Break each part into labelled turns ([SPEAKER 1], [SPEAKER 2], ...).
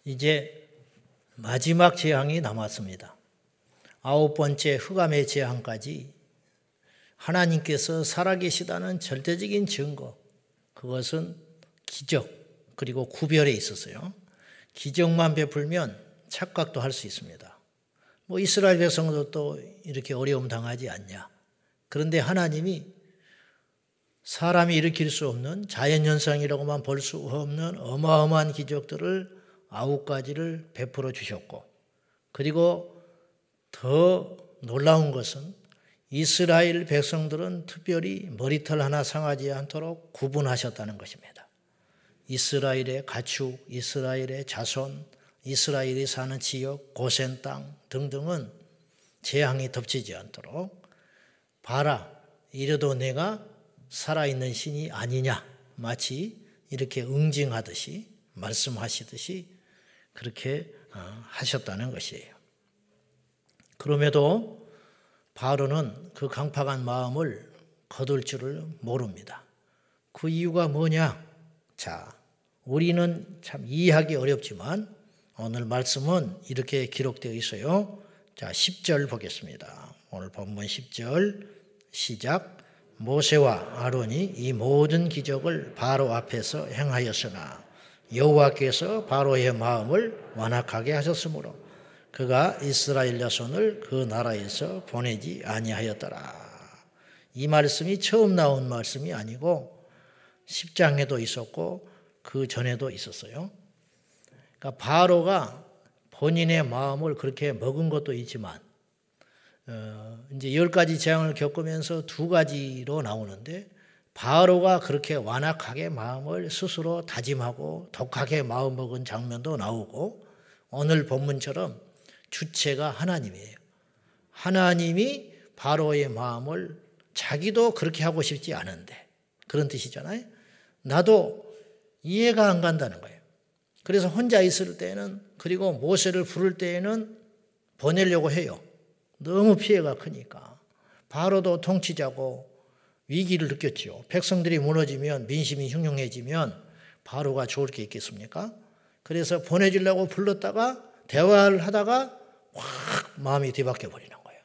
[SPEAKER 1] 이제 마지막 재앙이 남았습니다. 9번째 흑암의 재앙까지 하나님께서 살아계시다는 절대적인 증거, 그것은 기적 그리고 구별에 있었어요. 기적만 베풀면 착각도 할 수 있습니다. 이스라엘 백성들도 이렇게 어려움 당하지 않냐. 그런데 하나님이 사람이 일으킬 수 없는 자연현상이라고만 볼 수 없는 어마어마한 기적들을 9가지를 베풀어 주셨고, 그리고 더 놀라운 것은 이스라엘 백성들은 특별히 머리털 하나 상하지 않도록 구분하셨다는 것입니다. 이스라엘의 가축, 이스라엘의 자손, 이스라엘이 사는 지역, 고센 땅 등등은 재앙이 덮치지 않도록 봐라, 이래도 내가 살아있는 신이 아니냐, 마치 이렇게 응징하듯이 말씀하시듯이 그렇게 하셨다는 것이에요. 그럼에도 바로는 그 강팍한 마음을 거둘 줄을 모릅니다. 그 이유가 뭐냐? 자, 우리는 참 이해하기 어렵지만 오늘 말씀은 이렇게 기록되어 있어요. 자, 10절 보겠습니다. 오늘 본문 10절 시작. 모세와 아론이 이 모든 기적을 바로 앞에서 행하였으나 여호와께서 바로의 마음을 완악하게 하셨으므로 그가 이스라엘 자손을 그 나라에서 보내지 아니하였더라. 이 말씀이 처음 나온 말씀이 아니고 10장에도 있었고 그 전에도 있었어요. 그러니까 바로가 본인의 마음을 그렇게 먹은 것도 있지만 이제 10가지 재앙을 겪으면서 2가지로 나오는데, 바로가 그렇게 완악하게 마음을 스스로 다짐하고 독하게 마음먹은 장면도 나오고, 오늘 본문처럼 주체가 하나님이에요. 하나님이 바로의 마음을 자기도 그렇게 하고 싶지 않은데, 그런 뜻이잖아요. 나도 이해가 안 간다는 거예요. 그래서 혼자 있을 때는, 그리고 모세를 부를 때에는 보내려고 해요. 너무 피해가 크니까. 바로도 통치자고 위기를 느꼈죠. 백성들이 무너지면, 민심이 흉흉해지면 바로가 좋을 게 있겠습니까? 그래서 보내주려고 불렀다가 대화를 하다가 확 마음이 뒤바뀌어 버리는 거예요.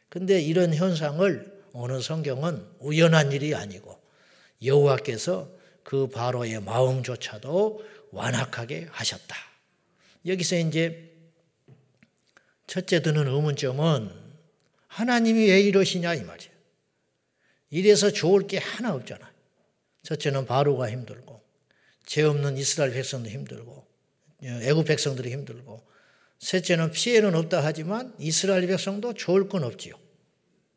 [SPEAKER 1] 근데 이런 현상을 오늘 성경은 우연한 일이 아니고 여호와께서 그 바로의 마음조차도 완악하게 하셨다. 여기서 이제 첫째 드는 의문점은 하나님이 왜 이러시냐 이 말이에요. 이래서 좋을 게 하나 없잖아요. 첫째는 바로가 힘들고, 죄 없는 이스라엘 백성도 힘들고, 애국 백성들이 힘들고, 셋째는 피해는 없다 하지만 이스라엘 백성도 좋을 건 없지요.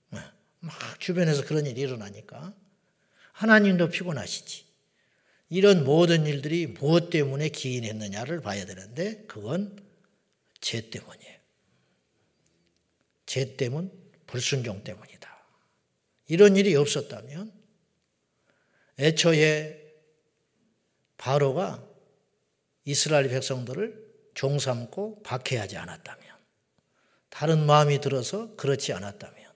[SPEAKER 1] 막 주변에서 그런 일이 일어나니까 하나님도 피곤하시지. 이런 모든 일들이 무엇 때문에 기인했느냐를 봐야 되는데, 그건 죄 때문이에요. 죄 때문, 불순종 때문이다. 이런 일이 없었다면, 애초에 바로가 이스라엘 백성들을 종삼고 박해하지 않았다면, 다른 마음이 들어서 그렇지 않았다면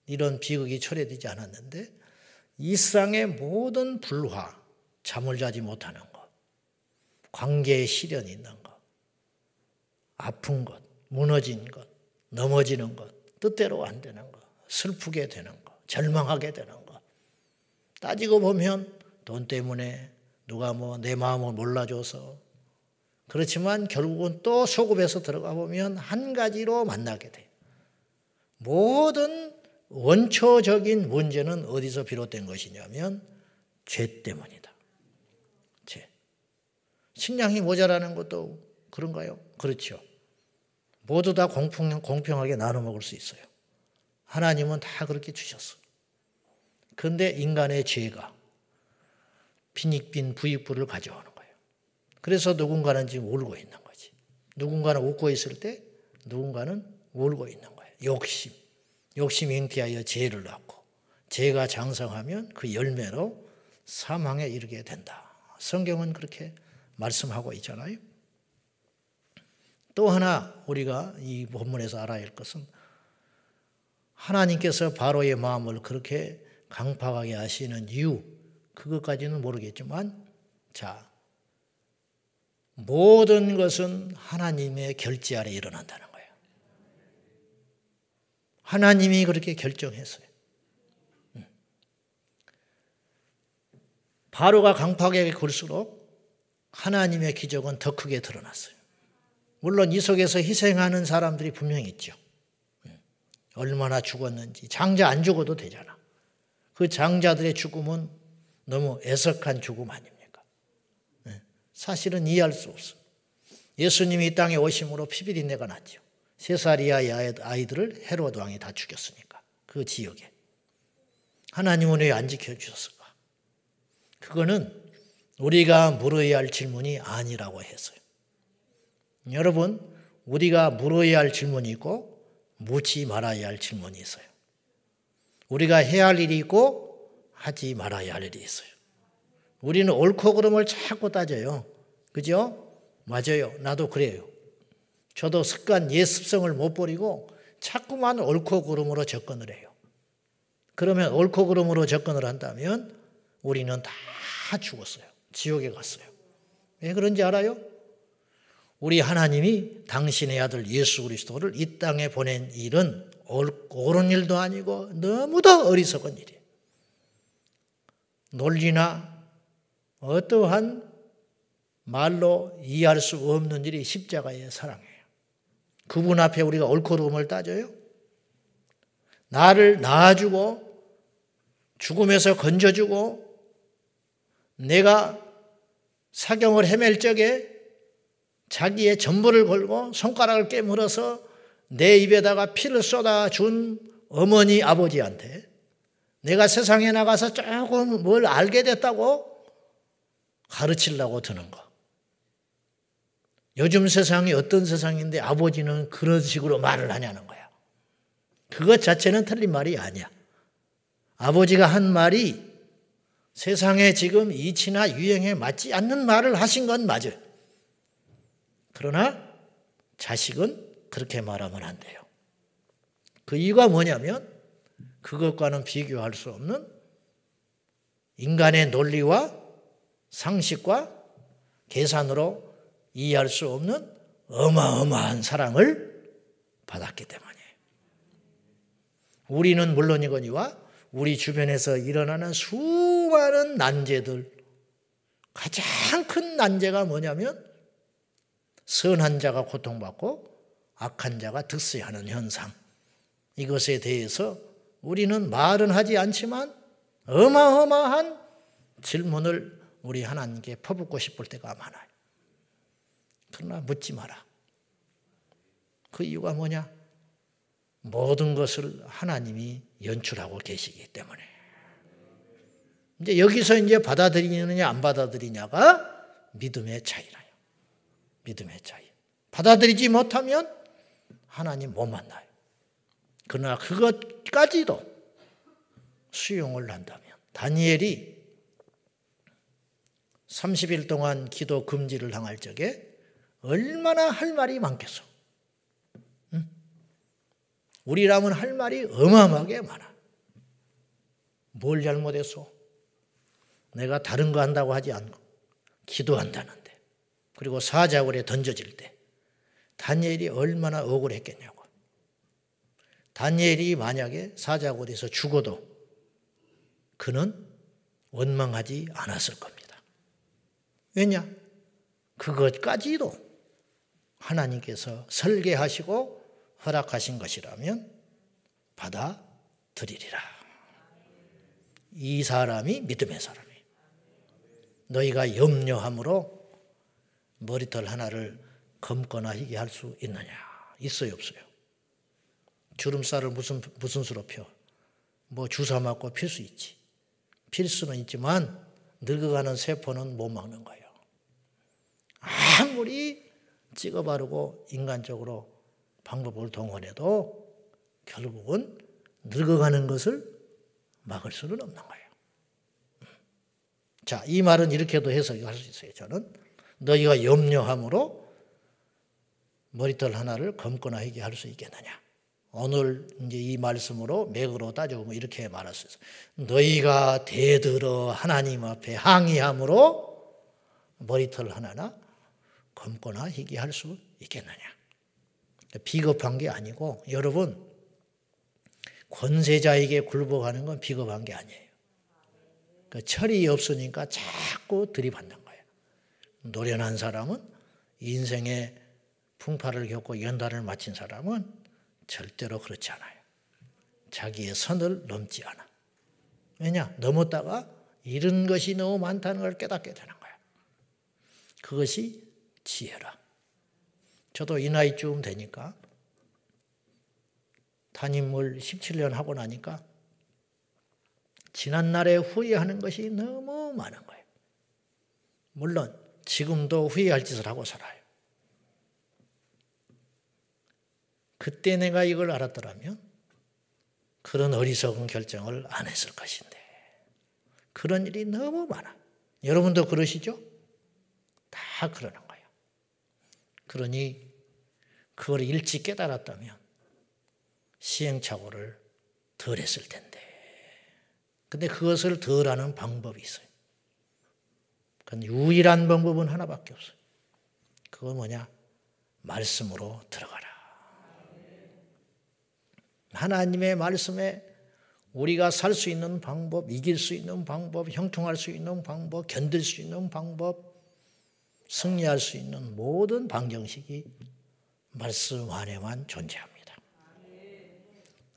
[SPEAKER 1] 이런 비극이 초래되지 않았는데, 일상의 모든 불화, 잠을 자지 못하는 것, 관계에 시련이 있는 것, 아픈 것, 무너진 것, 넘어지는 것, 뜻대로 안 되는 것, 슬프게 되는 것, 절망하게 되는 것, 따지고 보면 돈 때문에 누가 내 마음을 몰라줘서, 그렇지만 결국은 또 소급해서 들어가 보면 한 가지로 만나게 돼요. 모든 원초적인 문제는 어디서 비롯된 것이냐면 죄 때문이다. 죄. 식량이 모자라는 것도 그런가요? 그렇죠. 모두 다 공평하게 나눠 먹을 수 있어요. 하나님은 다 그렇게 주셨어. 그런데 인간의 죄가 빈익빈 부익부를 가져오는 거예요. 그래서 누군가는 지금 울고 있는 거지. 누군가는 웃고 있을 때 누군가는 울고 있는 거예요. 욕심이 잉태하여 죄를 낳고, 죄가 장성하면 그 열매로 사망에 이르게 된다. 성경은 그렇게 말씀하고 있잖아요. 또 하나 우리가 이 본문에서 알아야 할 것은, 하나님께서 바로의 마음을 그렇게 강팍하게 하시는 이유, 그것까지는 모르겠지만, 자, 모든 것은 하나님의 결제 아래 일어난다는 거예요. 하나님이 그렇게 결정했어요. 바로가 강팍하게 굴수록 하나님의 기적은 더 크게 드러났어요. 물론 이 속에서 희생하는 사람들이 분명히 있죠. 얼마나 죽었는지. 장자 안 죽어도 되잖아. 그 장자들의 죽음은 너무 애석한 죽음 아닙니까? 사실은 이해할 수 없어. 예수님이 이 땅에 오심으로 피비린내가 났죠. 세사리아의 아이들을 헤로드 왕이 다 죽였으니까. 그 지역에. 하나님은 왜 안 지켜주셨을까? 그거는 우리가 물어야 할 질문이 아니라고 했어요. 여러분, 우리가 물어야 할 질문이 있고 묻지 말아야 할 질문이 있어요. 우리가 해야 할 일이 있고 하지 말아야 할 일이 있어요. 우리는 옳고 그름을 자꾸 따져요. 그죠? 맞아요. 나도 그래요. 저도 옛 습성을 못 버리고 자꾸만 옳고 그름으로 접근을 해요. 그러면 옳고 그름으로 접근을 한다면 우리는 다 죽었어요. 지옥에 갔어요. 왜 그런지 알아요? 우리 하나님이 당신의 아들 예수 그리스도를 이 땅에 보낸 일은 옳은 일도 아니고 너무도 어리석은 일이에요. 논리나 어떠한 말로 이해할 수 없는 일이 십자가의 사랑이에요. 그분 앞에 우리가 옳고 그름을 따져요? 나를 낳아주고 죽음에서 건져주고 내가 사경을 헤맬 적에 자기의 전부를 걸고 손가락을 깨물어서 내 입에다가 피를 쏟아준 어머니 아버지한테 내가 세상에 나가서 조금 뭘 알게 됐다고 가르치려고 드는 거. 요즘 세상이 어떤 세상인데 아버지는 그런 식으로 말을 하냐는 거야. 그것 자체는 틀린 말이 아니야. 아버지가 한 말이 세상에 지금 이치나 유행에 맞지 않는 말을 하신 건 맞아요. 그러나 자식은 그렇게 말하면 안 돼요. 그 이유가 뭐냐면 그것과는 비교할 수 없는 인간의 논리와 상식과 계산으로 이해할 수 없는 어마어마한 사랑을 받았기 때문이에요. 우리는 물론이거니와 우리 주변에서 일어나는 수많은 난제들, 가장 큰 난제가 뭐냐면 선한 자가 고통받고 악한 자가 득세하는 현상. 이것에 대해서 우리는 말은 하지 않지만 어마어마한 질문을 우리 하나님께 퍼붓고 싶을 때가 많아요. 그러나 묻지 마라. 그 이유가 뭐냐? 모든 것을 하나님이 연출하고 계시기 때문에. 이제 여기서 이제 받아들이느냐 안 받아들이냐가 믿음의 차이라요. 믿음의 차이. 받아들이지 못하면 하나님 못 만나요. 그러나 그것까지도 수용을 한다면 다니엘이 30일 동안 기도 금지를 당할 적에 얼마나 할 말이 많겠어. 우리라면 할 말이 어마어마하게 많아. 뭘 잘못했어? 내가 다른 거 한다고 하지 않고 기도한다는데, 그리고 사자굴에 던져질 때 다니엘이 얼마나 억울했겠냐고. 다니엘이 만약에 사자굴에서 죽어도 그는 원망하지 않았을 겁니다. 왜냐? 그것까지도 하나님께서 설계하시고 허락하신 것이라면 받아들이리라. 이 사람이 믿음의 사람이에요. 너희가 염려함으로 머리털 하나를 검거나 희게 할 수 있느냐? 있어요, 없어요? 주름살을 무슨 수로 펴? 뭐 주사 맞고 필 수 있지. 필 수는 있지만 늙어가는 세포는 못 막는 거예요. 아무리 찍어 바르고 인간적으로 방법을 동원해도 결국은 늙어가는 것을 막을 수는 없는 거예요. 자, 이 말은 이렇게도 해석할 수 있어요. 저는 너희가 염려함으로 머리털 하나를 검거나 희게 할 수 있겠느냐. 오늘 이제 이 말씀으로 맥으로 따져보면 이렇게 말할 수 있어요. 너희가 대들어 하나님 앞에 항의함으로 머리털 하나나 검거나 희귀할 수 있겠느냐. 비겁한 게 아니고 여러분 권세자에게 굴복하는 건 비겁한 게 아니에요. 철이 없으니까 자꾸 들이받는 거예요. 노련한 사람은 인생의 풍파를 겪고 연단을 마친 사람은 절대로 그렇지 않아요. 자기의 선을 넘지 않아. 왜냐? 넘었다가 잃은 것이 너무 많다는 걸 깨닫게 되는 거야. 그것이 지혜라. 저도 이 나이쯤 되니까 담임을 17년 하고 나니까 지난날에 후회하는 것이 너무 많은 거예요. 물론 지금도 후회할 짓을 하고 살아요. 그때 내가 이걸 알았더라면 그런 어리석은 결정을 안 했을 것인데 그런 일이 너무 많아. 여러분도 그러시죠? 다 그러는 거예요. 그러니 그걸 일찍 깨달았다면 시행착오를 덜 했을 텐데. 근데 그것을 덜 하는 방법이 있어요. 그건 유일한 방법은 하나밖에 없어요. 그건 뭐냐? 말씀으로 들어가라. 하나님의 말씀에 우리가 살 수 있는 방법, 이길 수 있는 방법, 형통할 수 있는 방법, 견딜 수 있는 방법, 승리할 수 있는 모든 방정식이 말씀 안에만 존재합니다.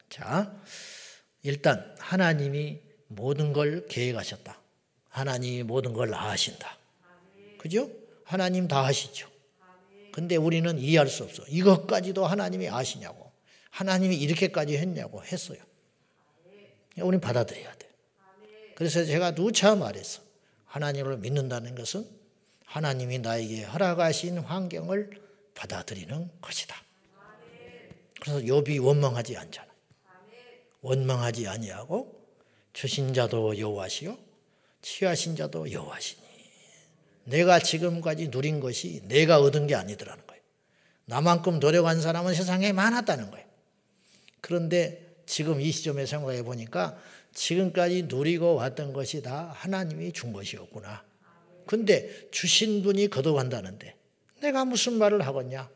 [SPEAKER 1] 자, 일단 하나님이 모든 걸 계획하셨다. 하나님이 모든 걸 아신다. 그죠? 하나님 다 아시죠. 근데 우리는 이해할 수 없어. 이것까지도 하나님이 아시냐고. 하나님이 이렇게까지 했냐고 했어요. 우리는 받아들여야 돼. 그래서 제가 누차 말했어. 하나님을 믿는다는 것은 하나님이 나에게 허락하신 환경을 받아들이는 것이다. 그래서 욥이 원망하지 않잖아. 원망하지 아니하고 주신 자도 여호와시요 취하신 자도 여호와시니. 내가 지금까지 누린 것이 내가 얻은 게 아니더라는 거예요. 나만큼 노력한 사람은 세상에 많았다는 거예요. 그런데 지금 이 시점에 생각해 보니까 지금까지 누리고 왔던 것이 다 하나님이 준 것이었구나. 근데 주신 분이 거둬간다는데 내가 무슨 말을 하겠냐?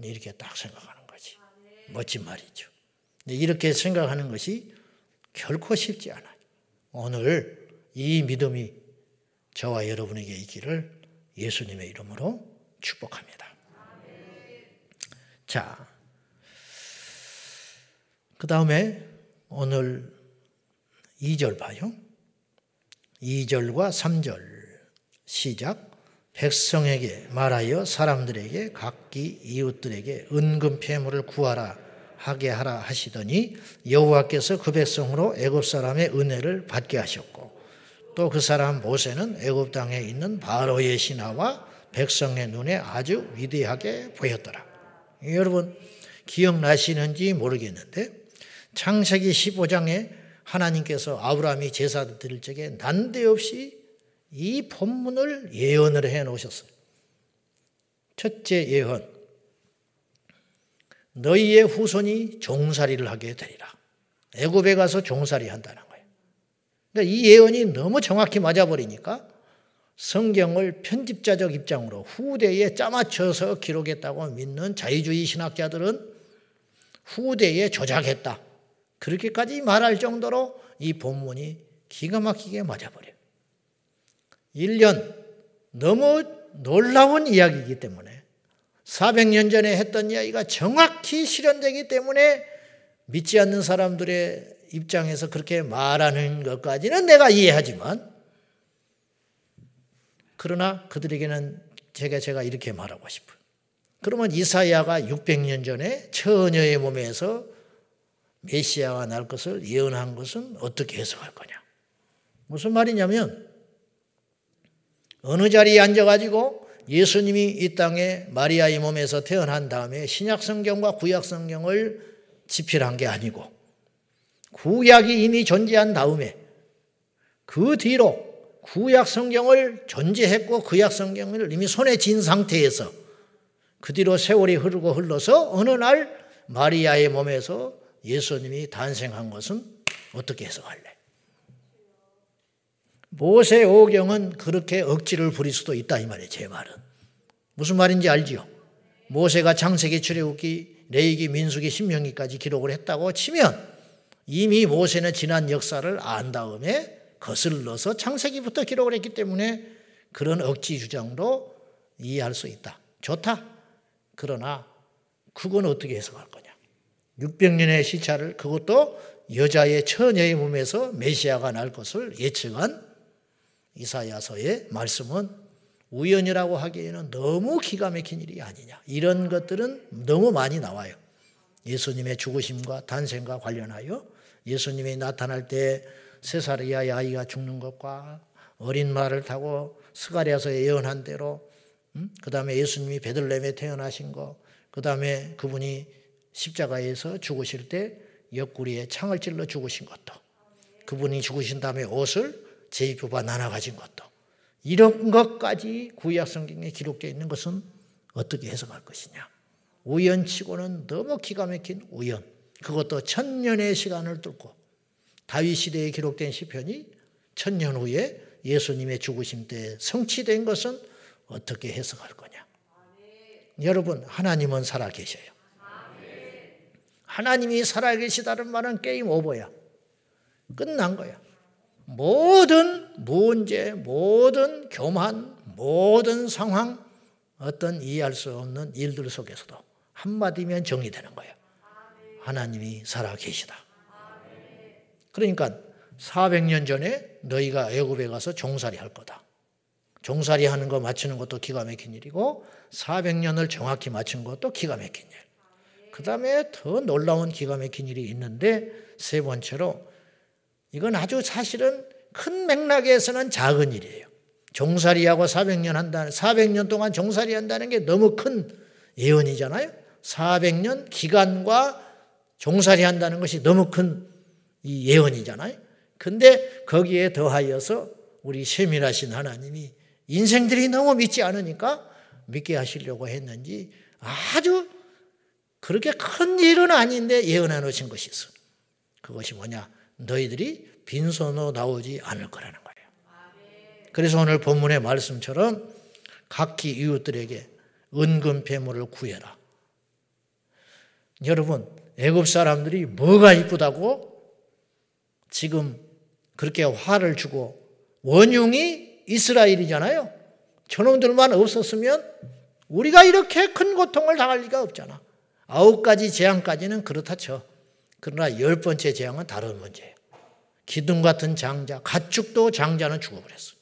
[SPEAKER 1] 이렇게 딱 생각하는 거지. 멋진 말이죠. 이렇게 생각하는 것이 결코 쉽지 않아요. 오늘 이 믿음이 저와 여러분에게 있기를 예수님의 이름으로 축복합니다. 자, 그 다음에 오늘 2절 봐요. 2절과 3절 시작. 백성에게 말하여 사람들에게 각기 이웃들에게 은금폐물을 구하라 하게 하라 하시더니 여호와께서 그 백성으로 애굽 사람의 은혜를 받게 하셨고 또 그 사람 모세는 애굽 땅에 있는 바로의 신하와 백성의 눈에 아주 위대하게 보였더라. 여러분 기억나시는지 모르겠는데 창세기 15장에 하나님께서 아브라함이 제사 드릴 적에 난데없이 이 본문을 예언을 해 놓으셨어요. 첫째 예언. 너희의 후손이 종살이를 하게 되리라. 애굽에 가서 종살이 한다는 거예요. 그러니까 이 예언이 너무 정확히 맞아버리니까 성경을 편집자적 입장으로 후대에 짜맞춰서 기록했다고 믿는 자유주의 신학자들은 후대에 조작했다. 그렇게까지 말할 정도로 이 본문이 기가 막히게 맞아버려요. 1년 너무 놀라운 이야기이기 때문에 400년 전에 했던 이야기가 정확히 실현되기 때문에 믿지 않는 사람들의 입장에서 그렇게 말하는 것까지는 내가 이해하지만 그러나 그들에게는 제가 이렇게 말하고 싶어요. 그러면 이사야가 600년 전에 처녀의 몸에서 메시아가 날 것을 예언한 것은 어떻게 해석할 거냐? 무슨 말이냐면 어느 자리에 앉아가지고 예수님이 이 땅에 마리아의 몸에서 태어난 다음에 신약성경과 구약성경을 집필한 게 아니고 구약이 이미 존재한 다음에 그 뒤로 구약성경을 존재했고 구약성경을 이미 손에 쥔 상태에서 그 뒤로 세월이 흐르고 흘러서 어느 날 마리아의 몸에서 예수님이 탄생한 것은 어떻게 해석할래? 모세오경은 그렇게 억지를 부릴 수도 있다 이 말이에요. 제 말은. 무슨 말인지 알지요? 모세가 창세기, 출애굽기, 레위기, 민수기, 신명기까지 기록을 했다고 치면 이미 모세는 지난 역사를 안 다음에 거슬러서 창세기부터 기록을 했기 때문에 그런 억지 주장도 이해할 수 있다. 좋다. 그러나 그건 어떻게 해석할 거냐. 600년의 시차를, 그것도 여자의 처녀의 몸에서 메시아가 날 것을 예측한 이사야서의 말씀은 우연이라고 하기에는 너무 기가 막힌 일이 아니냐. 이런 것들은 너무 많이 나와요. 예수님의 죽으심과 탄생과 관련하여 예수님이 나타날 때 세사리아의 아이가 죽는 것과 어린 말을 타고 스가랴서 예언한 대로, 그 다음에 예수님이 베들레헴에 태어나신 것, 그 다음에 그분이 십자가에서 죽으실 때 옆구리에 창을 찔러 죽으신 것도, 그분이 죽으신 다음에 옷을 제입부가 나눠 가진 것도, 이런 것까지 구약 성경에 기록되어 있는 것은 어떻게 해석할 것이냐. 우연치고는 너무 기가 막힌 우연. 그것도 1000년의 시간을 뚫고 다윗 시대에 기록된 시편이 1000년 후에 예수님의 죽으심 때 성취된 것은 어떻게 해석할 거냐. 여러분, 하나님은 살아계셔요. 하나님이 살아계시다는 말은 게임 오버야. 끝난 거야. 모든 문제, 모든 교만, 모든 상황, 어떤 이해할 수 없는 일들 속에서도 한마디면 정리되는 거예요. 하나님이 살아계시다. 그러니까 400년 전에 너희가 애굽에 가서 종살이 할 거다. 종살이 하는 거 맞추는 것도 기가 막힌 일이고 400년을 정확히 맞춘 것도 기가 막힌 일. 그 다음에 더 놀라운 기가 막힌 일이 있는데, 세 번째로 이건 아주 사실은 큰 맥락에서는 작은 일이에요. 종살이하고 400년 동안 종살이 한다는 게 너무 큰 예언이잖아요. 400년 기간과 종살이 한다는 것이 너무 큰 이 예언이잖아요. 근데 거기에 더하여서 우리 세밀하신 하나님이 인생들이 너무 믿지 않으니까 믿게 하시려고 했는지 아주 그렇게 큰 일은 아닌데 예언해 놓으신 것이 있어. 그것이 뭐냐? 너희들이 빈손으로 나오지 않을 거라는 거예요. 그래서 오늘 본문의 말씀처럼 각기 이웃들에게 은금폐물을 구해라. 여러분, 애굽 사람들이 뭐가 이쁘다고 지금 그렇게 화를 주고, 원흉이 이스라엘이잖아요. 저놈들만 없었으면 우리가 이렇게 큰 고통을 당할 리가 없잖아. 9가지 재앙까지는 그렇다 쳐. 그러나 10번째 재앙은 다른 문제예요. 기둥 같은 장자, 가축도 장자는 죽어버렸어.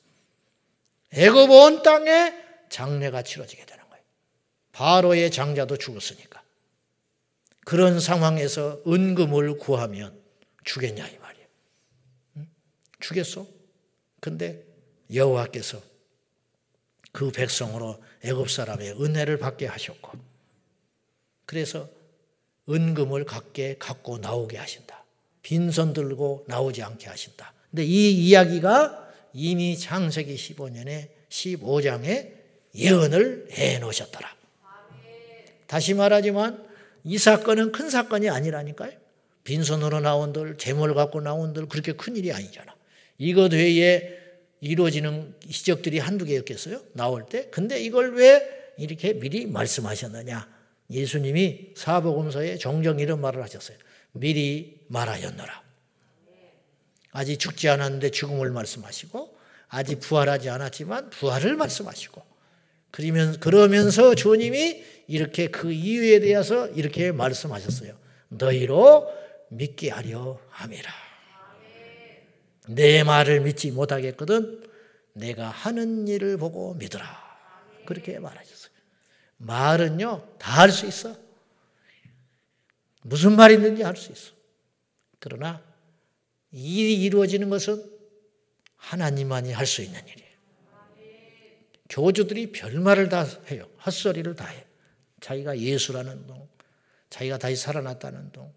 [SPEAKER 1] 애굽 온 땅에 장례가 치러지게 되는 거예요. 바로의 장자도 죽었으니까. 그런 상황에서 은금을 구하면 주겠냐 이 말이에요. 주겠어? 근데 여호와께서 그 백성으로 애굽 사람의 은혜를 받게 하셨고, 그래서 은금을 갖고 나오게 하신다. 빈손 들고 나오지 않게 하신다. 근데 이 이야기가 이미 창세기 15년에 15장에 예언을 해 놓으셨더라. 다시 말하지만 이 사건은 큰 사건이 아니라니까요. 빈손으로 나온들, 재물 갖고 나온들, 그렇게 큰 일이 아니잖아. 이것 외에 이루어지는 기적들이 한두 개였겠어요? 나올 때. 근데 이걸 왜 이렇게 미리 말씀하셨느냐? 예수님이 사복음서에 종종 이런 말을 하셨어요. 미리 말하였노라. 아직 죽지 않았는데 죽음을 말씀하시고, 아직 부활하지 않았지만 부활을 말씀하시고, 그러면서 주님이 이렇게 그 이유에 대해서 이렇게 말씀하셨어요. 너희로 믿게 하려 함이라. 내 말을 믿지 못하겠거든 내가 하는 일을 보고 믿으라. 그렇게 말하셨어요. 말은요 다 할 수 있어. 무슨 말이든지 할 수 있어. 그러나 일이 이루어지는 것은 하나님만이 할 수 있는 일이에요. 교주들이 별말을 다 해요. 헛소리를 다 해. 자기가 예수라는 동, 자기가 다시 살아났다는 동,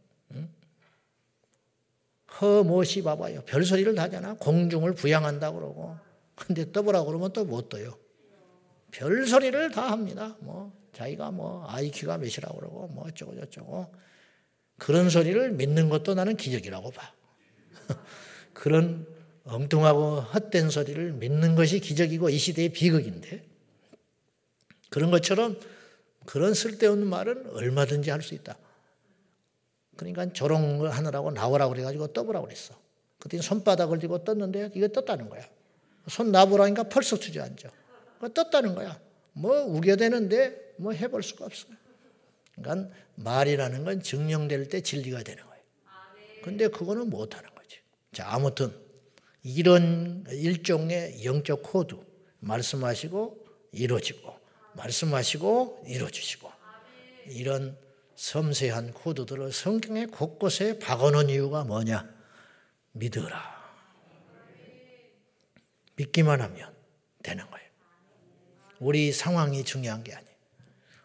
[SPEAKER 1] 허못이 봐봐요. 별소리를 다 하잖아. 공중을 부양한다고 그러고. 근데 떠보라고 그러면 또 못 떠요. 별소리를 다 합니다. 자기가 IQ가 몇이라고 그러고 어쩌고 저쩌고. 그런 소리를 믿는 것도 나는 기적이라고 봐. 그런 엉뚱하고 헛된 소리를 믿는 것이 기적이고 이 시대의 비극인데, 그런 것처럼 그런 쓸데없는 말은 얼마든지 할 수 있다. 그러니까 조롱하느라고 나오라고 그래가지고 떠보라고 그랬어. 그때 손바닥을 쥐고 떴는데 이거 떴다는 거야. 손 놔보라니까 펄썩 주저앉아. 떴다는 거야. 뭐 우겨대는데 뭐 해볼 수가 없어. 그러니까 말이라는 건 증명될 때 진리가 되는 거예요. 근데 그거는 못하는 거지. 자, 아무튼 이런 일종의 영적 코드 말씀하시고 이루어지고 말씀하시고 이루어주시고 이런 섬세한 코드들을 성경의 곳곳에 박아놓은 이유가 뭐냐? 믿으라. 믿기만 하면 되는 거예요. 우리 상황이 중요한 게 아니에요.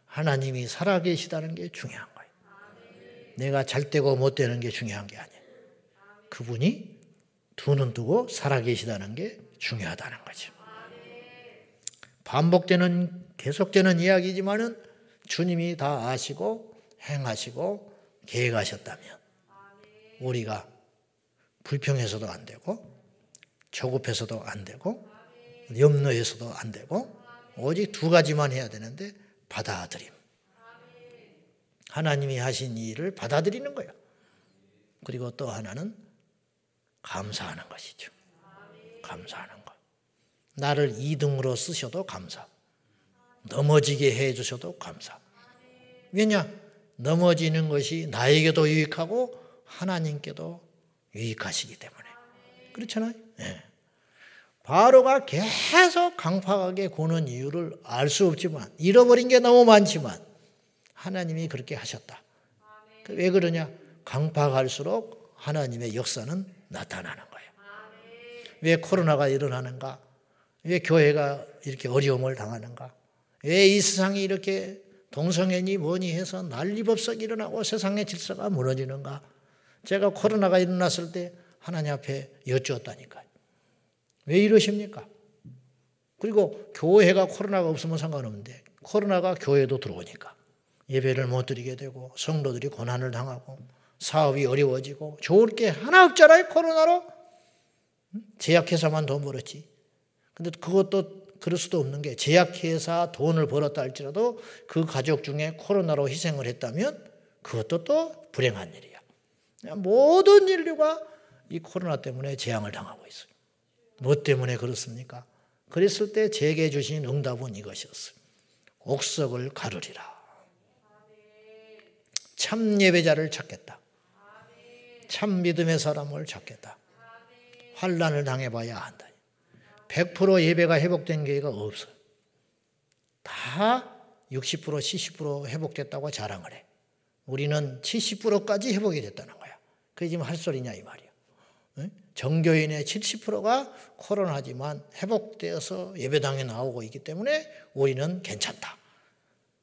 [SPEAKER 1] 하나님이 살아계시다는 게 중요한 거예요. 내가 잘 되고 못 되는 게 중요한 게 아니에요. 그분이 두 눈 뜨고 살아계시다는 게 중요하다는 거죠. 반복되는 계속되는 이야기지만은 주님이 다 아시고 행하시고 계획하셨다면 우리가 불평해서도 안 되고 조급해서도 안 되고 염려해서도 안 되고 오직 두 가지만 해야 되는데 받아들임. 하나님이 하신 일을 받아들이는 거예요. 그리고 또 하나는 감사하는 것이죠. 감사하는 것. 나를 2등으로 쓰셔도 감사. 넘어지게 해 주셔도 감사. 왜냐? 넘어지는 것이 나에게도 유익하고 하나님께도 유익하시기 때문에. 그렇잖아요. 네. 바로가 계속 강팍하게 구는 이유를 알 수 없지만 잃어버린 게 너무 많지만 하나님이 그렇게 하셨다. 왜 그러냐? 강팍할수록 하나님의 역사는 나타나는 거예요. 왜 코로나가 일어나는가? 왜 교회가 이렇게 어려움을 당하는가? 왜 이 세상이 이렇게 동성애니 뭐니 해서 난리법석 일어나고 세상의 질서가 무너지는가? 제가 코로나가 일어났을 때 하나님 앞에 여쭈었다니까요. 왜 이러십니까? 그리고 교회가 코로나가 없으면 상관없는데 코로나가 교회도 들어오니까 예배를 못 드리게 되고 성도들이 고난을 당하고 사업이 어려워지고 좋을 게 하나 없잖아요. 코로나로. 제약회사만 돈 벌었지. 근데 그것도 그럴 수도 없는 게 제약회사 돈을 벌었다 할지라도 그 가족 중에 코로나로 희생을 했다면 그것도 또 불행한 일이야. 모든 인류가 이 코로나 때문에 재앙을 당하고 있어요. 뭐 때문에 그렇습니까? 그랬을 때 제게 주신 응답은 이것이었어요. 옥석을 가르리라. 참 예배자를 찾겠다. 참 믿음의 사람을 찾겠다. 환난을 당해봐야 한다. 100% 예배가 회복된 교회가 없어요. 다 60%, 70% 회복됐다고 자랑을 해. 우리는 70%까지 회복이 됐다는 거야. 그게 지금 할 소리냐 이 말이야. 정교인의 70%가 코로나지만 회복되어서 예배당에 나오고 있기 때문에 우리는 괜찮다.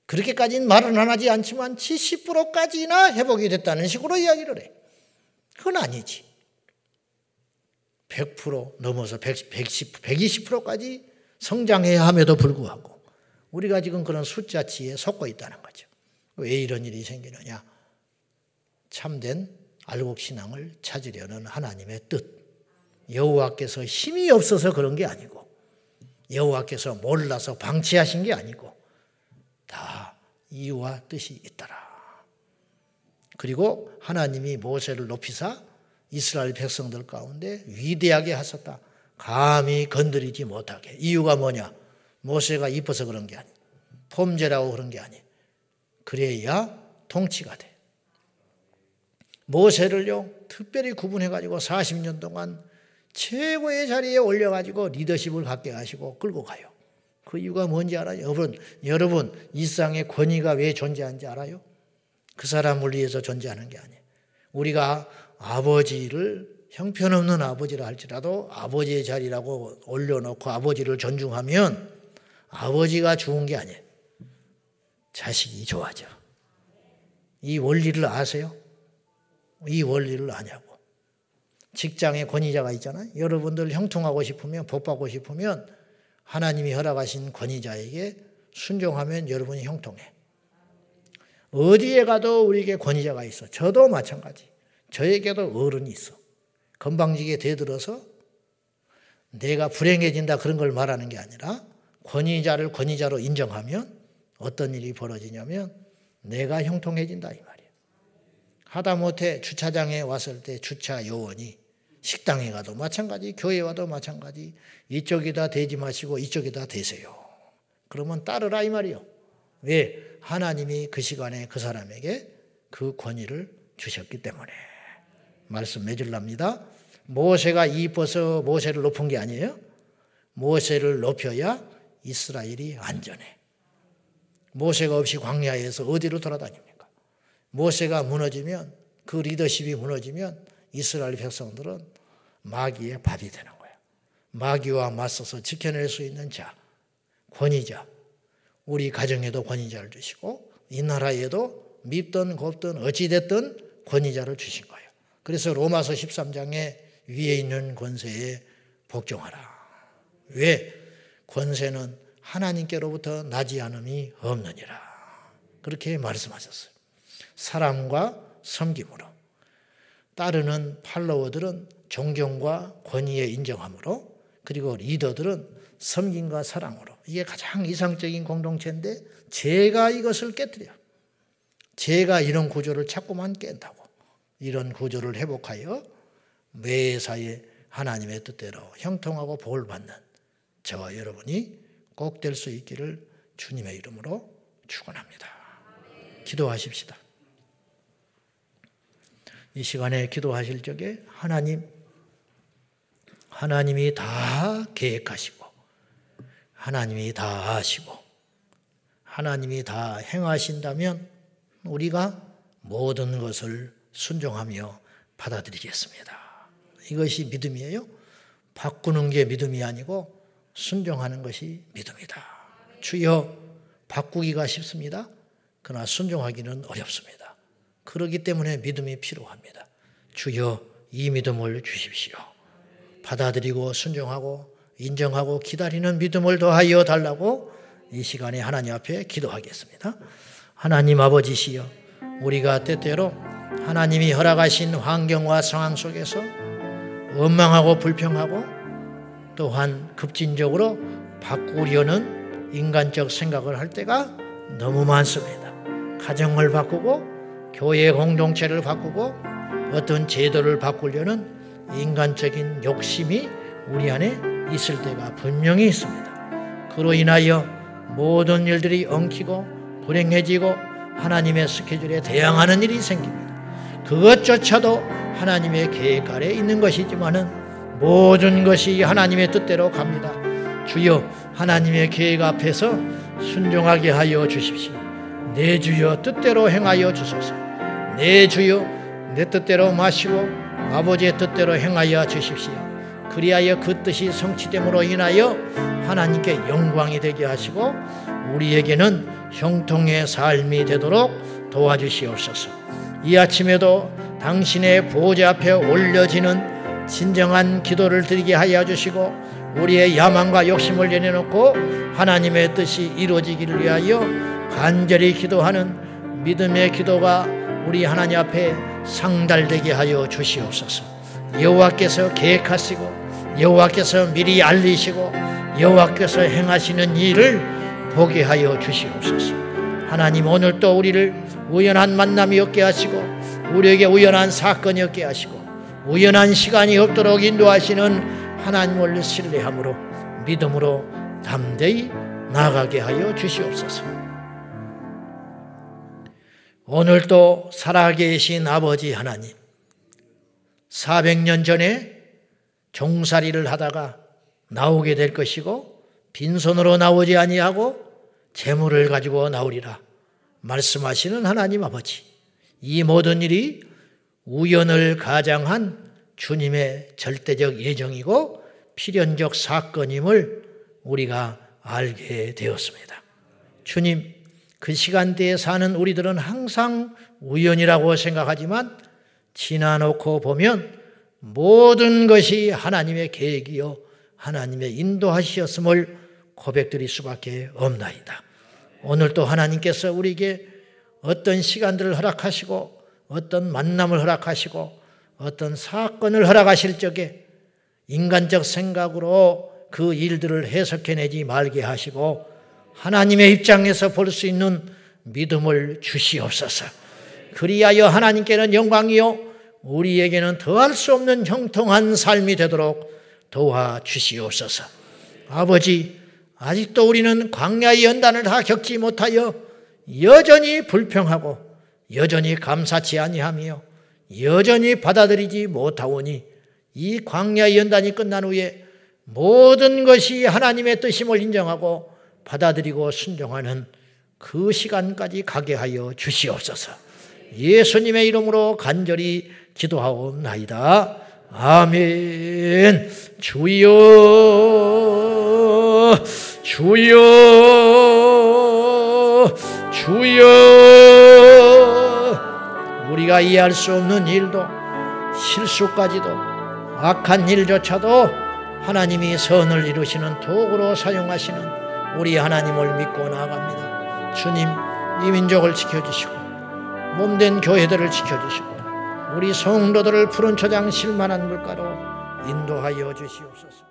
[SPEAKER 1] 그렇게까지는 말은 안 하지 않지만 70%까지나 회복이 됐다는 식으로 이야기를 해. 그건 아니지. 100% 넘어서 120%까지 성장해야 함에도 불구하고 우리가 지금 그런 숫자치에 속고 있다는 거죠. 왜 이런 일이 생기느냐? 참된 알곡신앙을 찾으려는 하나님의 뜻. 여호와께서 힘이 없어서 그런 게 아니고 여호와께서 몰라서 방치하신 게 아니고 다 이유와 뜻이 있더라. 그리고 하나님이 모세를 높이사 이스라엘 백성들 가운데 위대하게 하셨다. 감히 건드리지 못하게. 이유가 뭐냐? 모세가 이뻐서 그런 게 아니에요. 폼제라고 그런 게 아니에요. 그래야 통치가 돼. 모세를요 특별히 구분해가지고 40년 동안 최고의 자리에 올려가지고 리더십을 갖게 하시고 끌고 가요. 그 이유가 뭔지 알아요? 여러분 이 세상에 권위가 왜 존재하는지 알아요? 그 사람을 위해서 존재하는 게 아니에요. 우리가 아버지를 형편없는 아버지라 할지라도 아버지의 자리라고 올려놓고 아버지를 존중하면 아버지가 좋은 게 아니에요. 자식이 좋아져. 이 원리를 아세요? 이 원리를 아냐고. 직장에 권위자가 있잖아요. 여러분들 형통하고 싶으면 복받고 싶으면 하나님이 허락하신 권위자에게 순종하면 여러분이 형통해. 어디에 가도 우리에게 권위자가 있어. 저도 마찬가지. 저에게도 어른이 있어. 건방지게 대들어서 내가 불행해진다 그런 걸 말하는 게 아니라 권위자를 권위자로 인정하면 어떤 일이 벌어지냐면 내가 형통해진다 이 말이에요. 하다못해 주차장에 왔을 때 주차 요원이 식당에 가도 마찬가지, 교회 와도 마찬가지, 이쪽에다 대지 마시고 이쪽에다 대세요. 그러면 따르라 이 말이에요. 왜? 하나님이 그 시간에 그 사람에게 그 권위를 주셨기 때문에. 말씀 맺으랍니다. 모세가 이뻐서 모세를 높은 게 아니에요. 모세를 높여야 이스라엘이 안전해. 모세가 없이 광야에서 어디로 돌아다닙니까? 모세가 무너지면, 그 리더십이 무너지면 이스라엘 백성들은 마귀의 밥이 되는 거예요. 마귀와 맞서서 지켜낼 수 있는 자, 권위자, 우리 가정에도 권위자를 주시고 이 나라에도 밉든 곱든 어찌됐든 권위자를 주신 거예요. 그래서 로마서 13장에 위에 있는 권세에 복종하라. 왜? 권세는 하나님께로부터 나지 않음이 없느니라. 그렇게 말씀하셨어요. 사랑과 섬김으로. 따르는 팔로워들은 존경과 권위에 인정함으로, 그리고 리더들은 섬김과 사랑으로. 이게 가장 이상적인 공동체인데 제가 이것을 깨뜨려. 제가 이런 구조를 자꾸만 깬다고. 이런 구조를 회복하여 매사에 하나님의 뜻대로 형통하고 복을 받는 저와 여러분이 꼭 될 수 있기를 주님의 이름으로 축원합니다. 기도하십시다. 이 시간에 기도하실 적에 하나님이 다 계획하시고 하나님이 다 아시고 하나님이 다 행하신다면 우리가 모든 것을 순종하며 받아들이겠습니다. 이것이 믿음이에요. 바꾸는 게 믿음이 아니고 순종하는 것이 믿음이다. 주여, 바꾸기가 쉽습니다. 그러나 순종하기는 어렵습니다. 그렇기 때문에 믿음이 필요합니다. 주여, 이 믿음을 주십시오. 받아들이고 순종하고 인정하고 기다리는 믿음을 더하여 달라고 이 시간에 하나님 앞에 기도하겠습니다. 하나님 아버지시여, 우리가 때때로 하나님이 허락하신 환경과 상황 속에서 원망하고 불평하고 또한 급진적으로 바꾸려는 인간적 생각을 할 때가 너무 많습니다. 가정을 바꾸고 교회 공동체를 바꾸고 어떤 제도를 바꾸려는 인간적인 욕심이 우리 안에 있을 때가 분명히 있습니다. 그로 인하여 모든 일들이 엉키고 불행해지고 하나님의 스케줄에 대항하는 일이 생깁니다. 그것조차도 하나님의 계획 아래 있는 것이지만은 모든 것이 하나님의 뜻대로 갑니다. 주여, 하나님의 계획 앞에서 순종하게 하여 주십시오. 내 주여 뜻대로 행하여 주소서. 내 주여 내 뜻대로 마시고 아버지의 뜻대로 행하여 주십시오. 그리하여 그 뜻이 성취됨으로 인하여 하나님께 영광이 되게 하시고 우리에게는 형통의 삶이 되도록 도와주시옵소서. 이 아침에도 당신의 보좌 앞에 올려지는 진정한 기도를 드리게 하여 주시고 우리의 야망과 욕심을 내려놓고 하나님의 뜻이 이루어지기를 위하여 간절히 기도하는 믿음의 기도가 우리 하나님 앞에 상달되게 하여 주시옵소서. 여호와께서 계획하시고 여호와께서 미리 알리시고 여호와께서 행하시는 일을 보게 하여 주시옵소서. 하나님, 오늘 또 우리를 우연한 만남이 없게 하시고 우리에게 우연한 사건이 없게 하시고 우연한 시간이 없도록 인도하시는 하나님을 신뢰함으로 믿음으로 담대히 나아가게 하여 주시옵소서. 오늘도 살아계신 아버지 하나님, 400년 전에 종살이를 하다가 나오게 될 것이고 빈손으로 나오지 아니하고 재물을 가지고 나오리라 말씀하시는 하나님 아버지, 이 모든 일이 우연을 가장한 주님의 절대적 예정이고 필연적 사건임을 우리가 알게 되었습니다. 주님, 그 시간대에 사는 우리들은 항상 우연이라고 생각하지만 지나놓고 보면 모든 것이 하나님의 계획이요 하나님의 인도하셨음을 고백드릴 수밖에 없나이다. 오늘도 하나님께서 우리에게 어떤 시간들을 허락하시고 어떤 만남을 허락하시고 어떤 사건을 허락하실 적에 인간적 생각으로 그 일들을 해석해내지 말게 하시고 하나님의 입장에서 볼 수 있는 믿음을 주시옵소서. 그리하여 하나님께는 영광이요 우리에게는 더할 수 없는 형통한 삶이 되도록 도와주시옵소서. 아버지, 아직도 우리는 광야의 연단을 다 겪지 못하여 여전히 불평하고 여전히 감사치 아니하며 여전히 받아들이지 못하오니 이 광야의 연단이 끝난 후에 모든 것이 하나님의 뜻임을 인정하고 받아들이고 순종하는 그 시간까지 가게 하여 주시옵소서. 예수님의 이름으로 간절히 기도하옵나이다. 아멘. 주여, 주여, 주여. 우리가 이해할 수 없는 일도, 실수까지도, 악한 일조차도 하나님이 선을 이루시는 도구로 사용하시는 우리 하나님을 믿고 나아갑니다. 주님, 이 민족을 지켜주시고 몸된 교회들을 지켜주시고 우리 성도들을 푸른 초장 실만한 물가로 인도하여 주시옵소서.